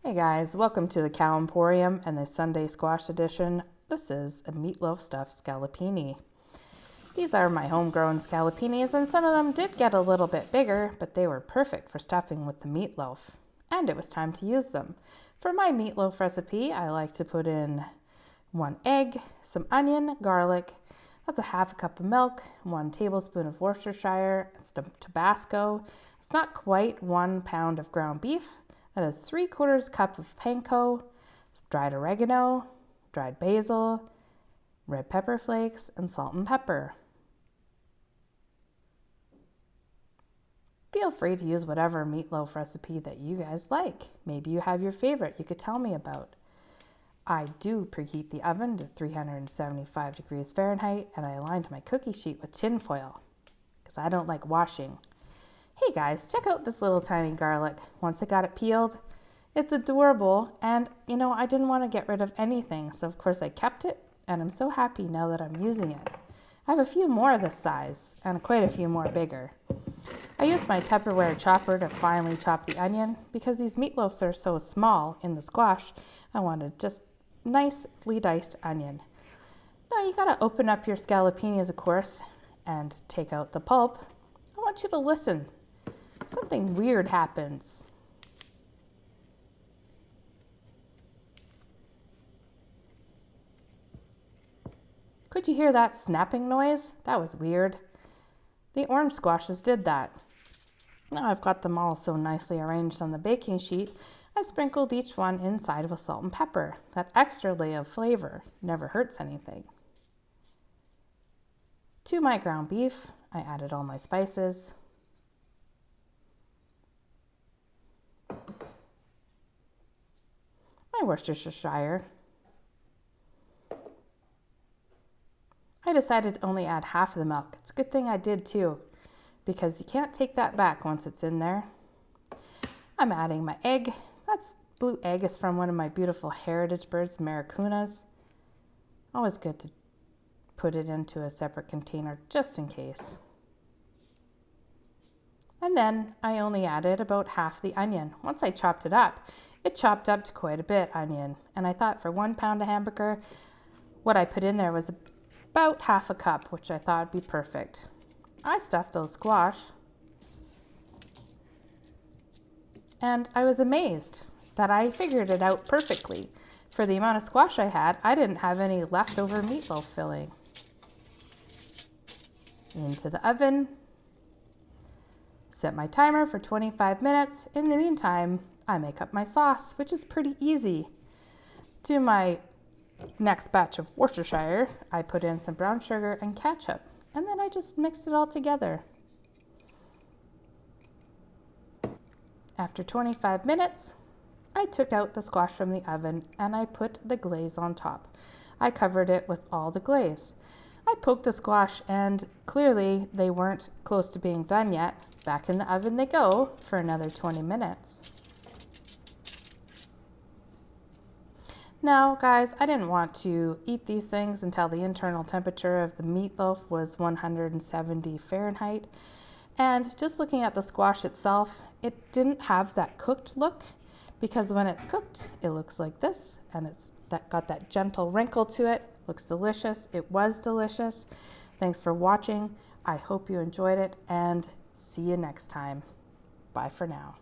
Hey guys, welcome to the Cow Emporium and the Sunday Squash Edition. This is a meatloaf stuffed scallopini. These are my homegrown scallopinis, and some of them did get a little bit bigger, but they were perfect for stuffing with the meatloaf. And it was time to use them. For my meatloaf recipe, I like to put in 1 egg, some onion, garlic, that's a half a cup of milk, 1 tablespoon of Worcestershire, some Tabasco. It's not quite 1 pound of ground beef. That is 3/4 cup of panko, dried oregano, dried basil, red pepper flakes, and salt and pepper. Feel free to use whatever meatloaf recipe that you guys like. Maybe you have your favorite you could tell me about. I do preheat the oven to 375 degrees Fahrenheit, and I aligned my cookie sheet with tin foil because I don't like washing. Hey guys, check out this little tiny garlic. Once I got it peeled, it's adorable, and I didn't want to get rid of anything, so of course I kept it, and I'm so happy now that I'm using it. I have a few more this size, and quite a few more bigger. I used my Tupperware chopper to finely chop the onion, because these meatloafs are so small in the squash, I wanted just nicely diced onion. Now you gotta open up your scallopinis, of course, and take out the pulp. I want you to listen. Something weird happens. Could you hear that snapping noise? That was weird. The orange squashes did that. Now I've got them all so nicely arranged on the baking sheet, I sprinkled each one inside with salt and pepper. That extra layer of flavor never hurts anything. To my ground beef, I added all my spices. My Worcestershire. I decided to only add half of the milk. It's a good thing I did too, because you can't take that back once it's in there. I'm adding my egg. That's blue egg is from one of my beautiful heritage birds, Maricunas. Always good to put it into a separate container just in case. And then I only added about half the onion. Once I chopped it up, it chopped up to quite a bit onion. And I thought for 1 pound of hamburger, what I put in there was about half a cup, which I thought would be perfect. I stuffed those squash, and I was amazed that I figured it out perfectly. For the amount of squash I had, I didn't have any leftover meatloaf filling. Into the oven. Set my timer for 25 minutes. In the meantime, I make up my sauce, which is pretty easy. To my next batch of Worcestershire, I put in some brown sugar and ketchup, and then I just mixed it all together. After 25 minutes, I took out the squash from the oven and I put the glaze on top. I covered it with all the glaze. I poked the squash, and clearly they weren't close to being done yet. Back in the oven they go for another 20 minutes. Now, guys, I didn't want to eat these things until the internal temperature of the meatloaf was 170 Fahrenheit. And just looking at the squash itself, it didn't have that cooked look, because when it's cooked, it looks like this, and it's got that gentle wrinkle to it. Looks delicious. It was delicious. Thanks for watching. I hope you enjoyed it, and see you next time. Bye for now.